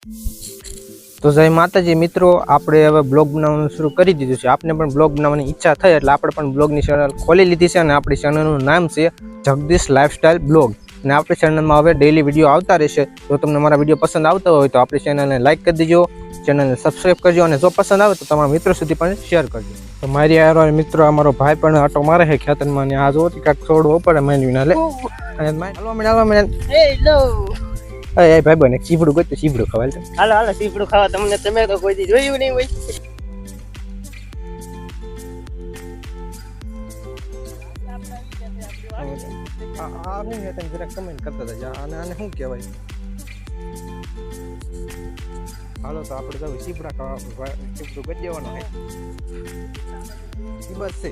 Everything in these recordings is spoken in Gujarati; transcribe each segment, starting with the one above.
તો જય માતાજી મિત્રો, આપણે હવે બ્લોગ બનાવવાનું શરૂ કરી દીધું છે. આપને પણ બ્લોગ બનાવવાની ઈચ્છા થઈ એટલે આપણે પણ બ્લોગની ચેનલ ખોલી લીધી છે અને આપણી ચેનલનું નામ છે જગદીશ લાઈફસ્ટાઈલ બ્લોગ. અને આપણી ચેનલમાં હવે ડેઈલી વિડીયો આવતા રહેશે. જો તમને મારા વિડીયો પસંદ આવતા હોય તો આપણી ચેનલને લાઈક કરી દેજો, ચેનલને સબસ્ક્રાઈબ કરજો અને જો પસંદ આવે તો તમારા મિત્રો સુધી પણ શેર કરજો. તો મારી યાર મિત્રો, અમારો ભાઈ પણ આટો મારે છે ખેતરમાં ને આ જો કાંઈક છોડવો પડે માંડવીના લે. એ ભાઈ બને ચીબડું ગયું, ચીબડું ખવાય. હાલો હાલો સીપડું ખાવા. તમને તમે તો કોઈ દી જોયું નહીં હોય. કમેન્ટ કરતા હતા આને શું કહેવાય. હાલો તો આપણે જવું ચીબડા ખાવા. ચીબડું ગઈ દેવાનું છે. બસ છે.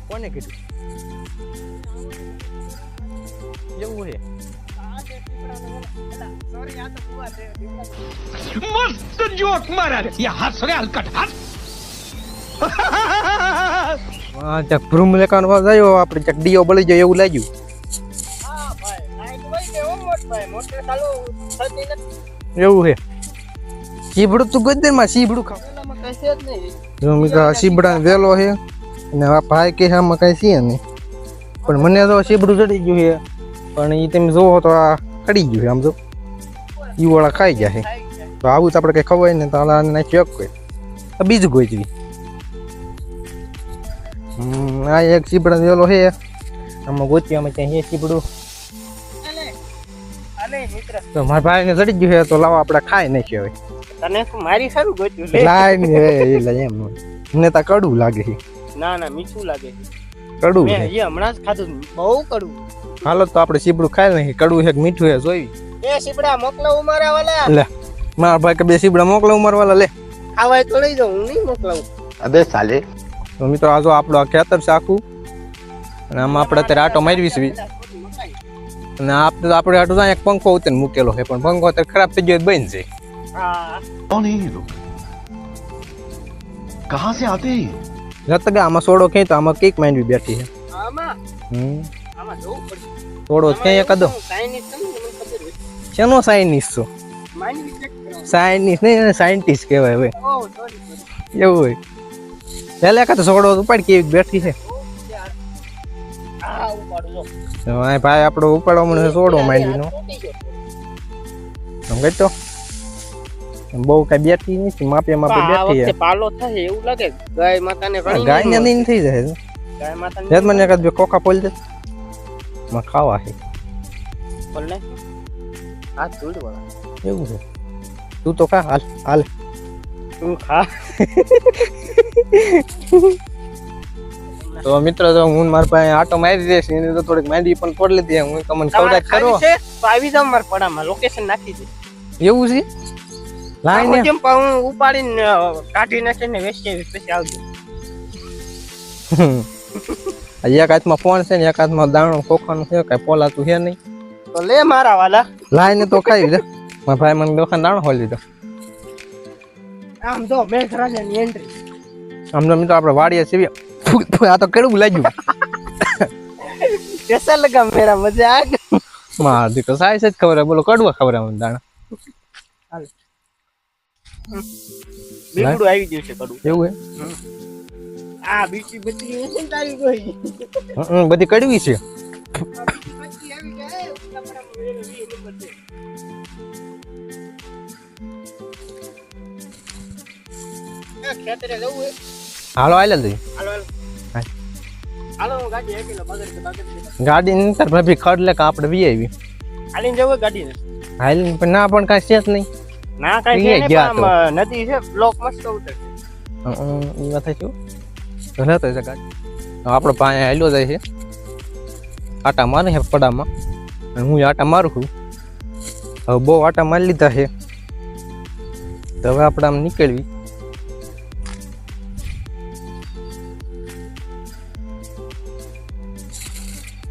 કોને કીધું એવું છે? मस्त जोक मारा रे, ये हंस रे हलकट हंस. હા ચક ભ્રૂમ લેકાનો વાજ આવ્યો, આપણે ચક ડીઓ બળી જાય એવું લાગ્યું. હા ભાઈ નાઈટ હોય કે ઓમોટ ભાઈ મોટે ચાલુ થતી નથી એવું છે. ચીબડું તું ગદ્દર માં ચીબડું ખાવ. પેલામાં કઈ છે જ નહીં. જો મિત્રો ચીબડા વેલો છે અને આ ભાઈ કે આમાં કઈ છે નહીં, પણ મને તો ચીબડું ચડી ગયું છે. પણ એ તમે જોવો તો આ કડી ગયું છે. આમ જો ઈ વાળા ખાઈ ગયા છે. તો આવું તો આપણે કઈ ખવાય ને તો આને નાખી કોઈ બીજું કોઈ જવી. આ એક ચીબડા વેલો છે. આમાં ગોતિયામાં ક્યાં છે ચીબડું. અલે મિત્ર તો મારા ભાઈ ને ચડી ગયું છે તો લાવો આપણે ખાઈ નાખીએ હવે. તને મારી સારું ગોત્યું લે. લાઈ ને એટલે એમ મને તો કડવું લાગે છે. ના ના મીઠું લાગે છે. કડવું મેં છે. એ હમણાં જ ખાધું, બહુ કડવું. હાલો તો આપણે ચીબડું ખાઈ નાખીએ. કડવું છે કે મીઠું છે જોઈ. એ સીપડા મોકલો ઉમારા વાલા. લે મારા ભાઈ કે બે ચીબડા મોકલો ઉમરવાલા લે. ખાવાય તો લઈ જાઉં, હું નહીં મોકલાવું. अबे साले. તો મિત્રો આ જો આપણું આ ખેતર છે આખું અને આમાં આપણે અત્યારે આટો મારવી છે. અને આપણે આટો ત્યાં એક પંખો ઉતરીને મૂકેલો છે, પણ પંખો અત્યારે ખરાબ થઈ ગયો બંધ છે. હા कौन है ये लोग? कहाँ से आते हैं? જત આમાં સોડો ક્યાંય તો આમાં કેક માંડવી બેઠી છે. આમાં આમાં જોવું પડશે. સોડો ક્યાંય કદો ચાઇનીઝ છે ને મને ખબર હોય. શેનો સાયન્ટિસ્ટ છો? માઇન્ડ ચેક કરો. સાયન્ટિસ્ટ નહીં, સાયન્ટિસ્ટ કહેવાય હવે. ઓ સોરી એવું હોય એટલે કાં તો સોડો ઉપાડ કેવી બેઠી છે. હા ઉપાડું જો. તો આ ભાઈ આપણો ઉપાડવા મને સોડો માંડવીનો સમજ તો બહુ કઈ બેઠી નથી, માપે માપે બેઠી છે. પાલો થાય એવું લાગે. ગાય માતાને ઘણી ગાય ને નહીં થઈ જાય. ગાય માતાને જત મને એકાદ બે કોકા પોલ દે માં ખાવા છે. બોલ ને આ ધૂળ વાળા એવું છે. તું તો ખા. હાલ હાલ તું ખા. તો મિત્રો તો હું મારા પાસે આટો મારી દઈશ. એને તો થોડીક માંડી પણ તોડ લીધી. હું તમને ખવડાય કરો છે તો આવી જાવ મારા પડામાં, લોકેશન નાખી દે. એવું છે. લાઈને કેમ હું ઉપાડીને કાઢી નાખીને વેચી પછી આવજો. એક હાથમાં ફોન છે ને એક હાથમાં દાણો ખોખાનું છે. કઈ પોલાતું છે નહીં. તો લે મારા વાલા. લાઈને તો ખાઈ દે. મારા ભાઈ મને દોખાન દાણો ખોલી દીધો. આમ તો મેઘરાજાની એન્ટ્રી. આમ તો મિત્રો આપણે વાડીએ છીએ. આ તો કેવું લાગ્યું. कैसा लगा मेरा मजाक? માર દીકરો સાઈ જ ખબર બોલો કડવા ખબર મને દાણા. હાલ બીગડું આવી ગયું છે કડું. એવું હે. આ બીટી બચી છે ને તારી કોઈ. બધી કડવી છે. બચી આવી જાય આપણા મેરે વી નંબર છે. આ ખેતરે જવું હે. હાલો આલે દઈ. હાલો હાલ. હાલો ગાડી એકલો બગડ ગાડી ની તાર ભાભી ખડ લે કે આપણે વી આવી. હાલીને જવું ગાડી ને. હાલ પણ ના પણ કાંઈ છે જ નહીં. ના કાઈ છે ને પણ નદી છે બ્લોક મસ્ત ઉતરશે. એ વાત છે. ભલે તો છે ગાડી. આપણો પાસે હાલ્યો જાય છે. આટા મારે છે પડામાં અને હું આટા મારું છું. હવે બહુ આટા મારી લીધા છે તો હવે આપણે આમ નીકળવી.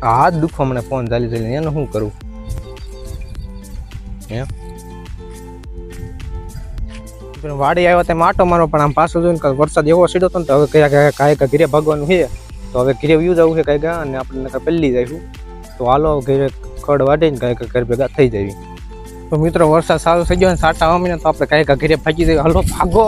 હાથ દુખવા મને ફોન ચાલી ચાલી એને શું કરું એમ. વાડી આવ્યો તેમ આટો મારો પણ આમ પાછો જોઈને વરસાદ એવો સીડો હતો ને તો હવે કયા કાંઈ ઘરે ભાગવાનું છે તો હવે ઘરે વ્યૂ જવું છે કાંઈ ગા અને આપણે પહેલી જઈશું તો હાલો ઘરે ખડ વાટીને કાંઈ ઘર ભેગા થઈ જાય. તો મિત્રો વરસાદ સારો થઈ ગયો ને સાટા વામીને તો આપણે કાંઈ ઘરે ભાગી દઈએ. હલો ભાગો.